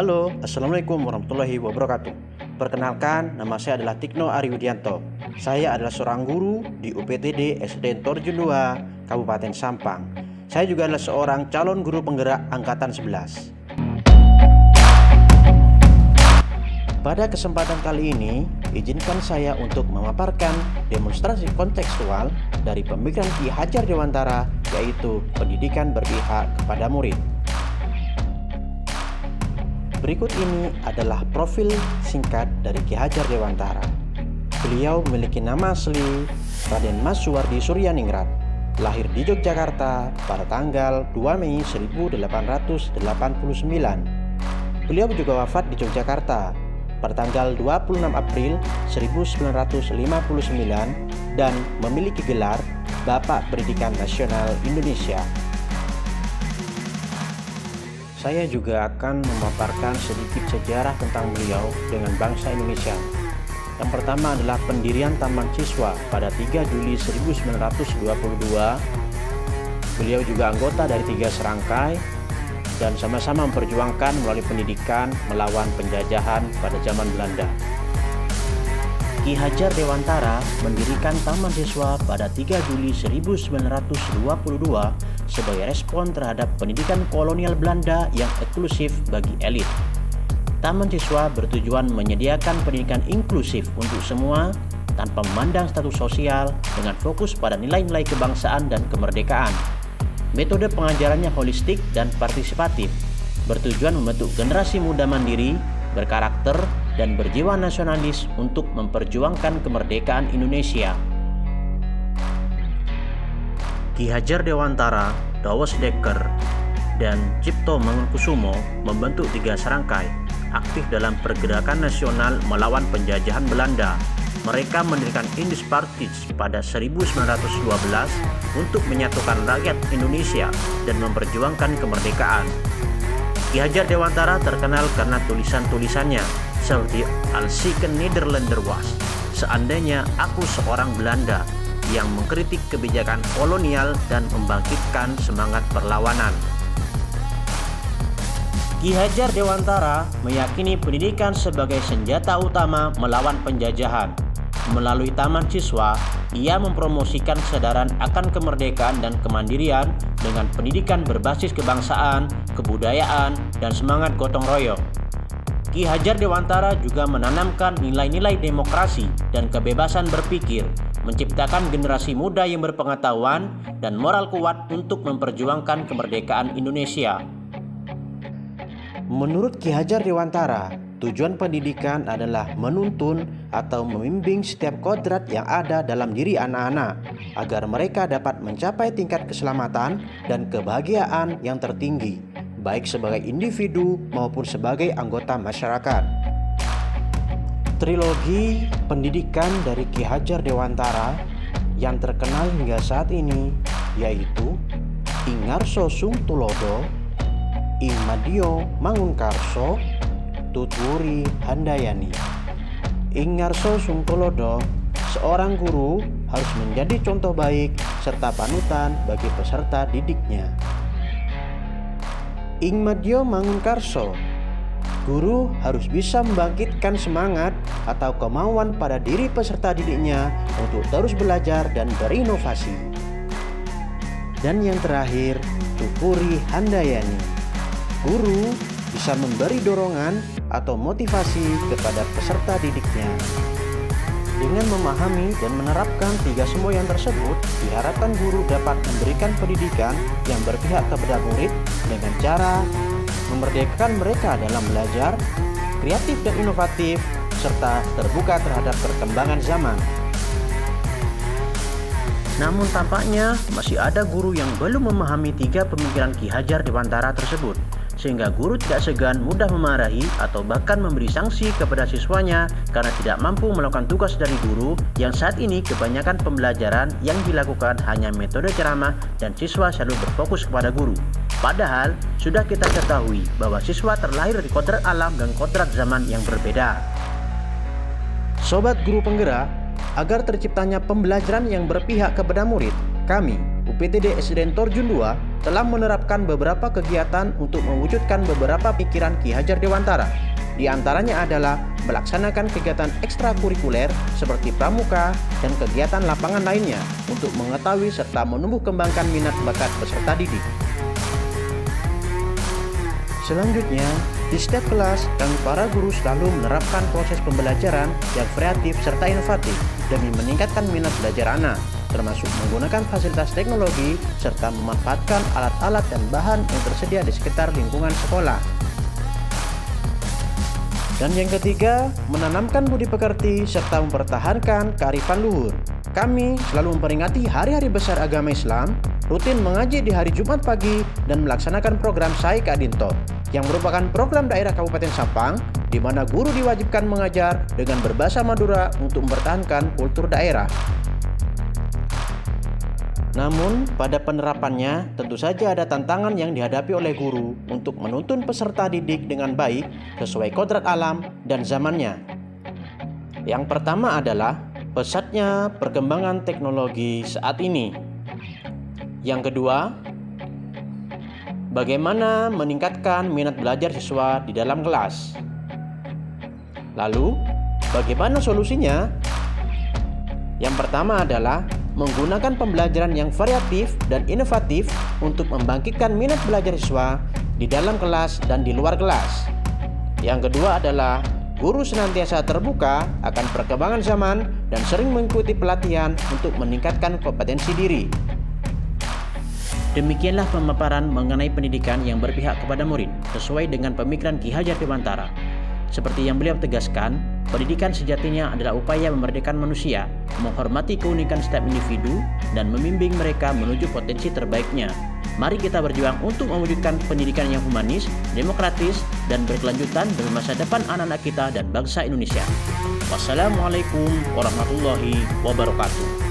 Halo, Assalamualaikum warahmatullahi wabarakatuh. Perkenalkan, nama saya adalah Tikno Ariwidianto. Saya adalah seorang guru di UPTD SD Torjun 2, Kabupaten Sampang. Saya juga adalah seorang calon guru penggerak Angkatan 11. Pada kesempatan kali ini, izinkan saya untuk memaparkan demonstrasi kontekstual dari pemikiran Ki Hajar Dewantara, yaitu pendidikan berpihak kepada murid. Berikut ini adalah profil singkat dari Ki Hajar Dewantara. Beliau memiliki nama asli Raden Mas Suwardi Suryaningrat. Lahir di Yogyakarta pada tanggal 2 Mei 1889. Beliau juga wafat di Yogyakarta pada tanggal 26 April 1959 dan memiliki gelar Bapak Pendidikan Nasional Indonesia. Saya juga akan memaparkan sedikit sejarah tentang beliau dengan bangsa Indonesia. Yang pertama adalah pendirian Taman Siswa pada 3 Juli 1922. Beliau juga anggota dari 3 serangkai dan sama-sama memperjuangkan melalui pendidikan melawan penjajahan pada zaman Belanda. Ki Hajar Dewantara mendirikan Taman Siswa pada 3 Juli 1922 sebagai respon terhadap pendidikan kolonial Belanda yang eksklusif bagi elit. Taman Siswa bertujuan menyediakan pendidikan inklusif untuk semua tanpa memandang status sosial dengan fokus pada nilai-nilai kebangsaan dan kemerdekaan. Metode pengajarannya holistik dan partisipatif, bertujuan membentuk generasi muda mandiri, berkarakter, dan berjiwa nasionalis untuk memperjuangkan kemerdekaan Indonesia. Ki Hajar Dewantara, Dawes Dekker, dan Cipto Mangunkusumo membentuk 3 serangkai aktif dalam pergerakan nasional melawan penjajahan Belanda. Mereka mendirikan Indus Parties pada 1912 untuk menyatukan rakyat Indonesia dan memperjuangkan kemerdekaan. Ki Hajar Dewantara terkenal karena tulisan-tulisannya seperti Alsiken Nederlander was, seandainya aku seorang Belanda, yang mengkritik kebijakan kolonial dan membangkitkan semangat perlawanan. Ki Hajar Dewantara meyakini pendidikan sebagai senjata utama melawan penjajahan. Melalui Taman Siswa, ia mempromosikan kesadaran akan kemerdekaan dan kemandirian dengan pendidikan berbasis kebangsaan, kebudayaan, dan semangat gotong royong. Ki Hajar Dewantara juga menanamkan nilai-nilai demokrasi dan kebebasan berpikir, menciptakan generasi muda yang berpengetahuan dan moral kuat untuk memperjuangkan kemerdekaan Indonesia. Menurut Ki Hajar Dewantara, tujuan pendidikan adalah menuntun atau membimbing setiap kodrat yang ada dalam diri anak-anak agar mereka dapat mencapai tingkat keselamatan dan kebahagiaan yang tertinggi, baik sebagai individu maupun sebagai anggota masyarakat. Trilogi pendidikan dari Ki Hajar Dewantara yang terkenal hingga saat ini yaitu Ingarso Sung Tulodo, Ing Madyo Mangunkarso, Tutwuri Handayani. Ingarso Sung Tulodo, seorang guru harus menjadi contoh baik serta panutan bagi peserta didiknya. Ing Madyo Mangunkarso, guru harus bisa membangkitkan semangat atau kemauan pada diri peserta didiknya untuk terus belajar dan berinovasi. Dan yang terakhir, Tutwuri Handayani, guru bisa memberi dorongan atau motivasi kepada peserta didiknya. Dengan memahami dan menerapkan 3 semua yang tersebut, diharapkan guru dapat memberikan pendidikan yang berpihak kepada murid dengan cara memerdekakan mereka dalam belajar, kreatif dan inovatif, serta terbuka terhadap perkembangan zaman. Namun tampaknya masih ada guru yang belum memahami 3 pemikiran Ki Hajar Dewantara tersebut, sehingga guru tidak segan mudah memarahi atau bahkan memberi sanksi kepada siswanya karena tidak mampu melakukan tugas dari guru yang saat ini kebanyakan pembelajaran yang dilakukan hanya metode ceramah dan siswa selalu berfokus kepada guru. Padahal sudah kita ketahui bahwa siswa terlahir dari kodrat alam dan kodrat zaman yang berbeda. Sobat guru penggerak, agar terciptanya pembelajaran yang berpihak kepada murid, kami UPTD SDN Torjun II telah menerapkan beberapa kegiatan untuk mewujudkan beberapa pikiran Ki Hajar Dewantara. Di antaranya adalah melaksanakan kegiatan ekstrakurikuler seperti pramuka dan kegiatan lapangan lainnya untuk mengetahui serta menumbuh kembangkan minat bakat peserta didik. Selanjutnya, di setiap kelas, kami para guru selalu menerapkan proses pembelajaran yang kreatif serta inovatif demi meningkatkan minat belajar anak, termasuk menggunakan fasilitas teknologi serta memanfaatkan alat-alat dan bahan yang tersedia di sekitar lingkungan sekolah. Dan yang ketiga, menanamkan budi pekerti serta mempertahankan kearifan luhur. Kami selalu memperingati hari-hari besar agama Islam, rutin mengaji di hari Jumat pagi, dan melaksanakan program Sai Kadinto, yang merupakan program daerah Kabupaten Sampang, di mana guru diwajibkan mengajar dengan berbahasa Madura untuk mempertahankan kultur daerah. Namun, pada penerapannya tentu saja ada tantangan yang dihadapi oleh guru untuk menuntun peserta didik dengan baik sesuai kodrat alam dan zamannya. Yang pertama adalah pesatnya perkembangan teknologi saat ini. Yang kedua, bagaimana meningkatkan minat belajar siswa di dalam kelas. Lalu, bagaimana solusinya? Yang pertama adalah menggunakan pembelajaran yang variatif dan inovatif untuk membangkitkan minat belajar siswa di dalam kelas dan di luar kelas. Yang kedua adalah guru senantiasa terbuka akan perkembangan zaman dan sering mengikuti pelatihan untuk meningkatkan kompetensi diri. Demikianlah pemaparan mengenai pendidikan yang berpihak kepada murid sesuai dengan pemikiran Ki Hajar Dewantara. Seperti yang beliau tegaskan, pendidikan sejatinya adalah upaya memerdekakan manusia, menghormati keunikan setiap individu, dan membimbing mereka menuju potensi terbaiknya. Mari kita berjuang untuk mewujudkan pendidikan yang humanis, demokratis, dan berkelanjutan demi masa depan anak-anak kita dan bangsa Indonesia. Wassalamualaikum warahmatullahi wabarakatuh.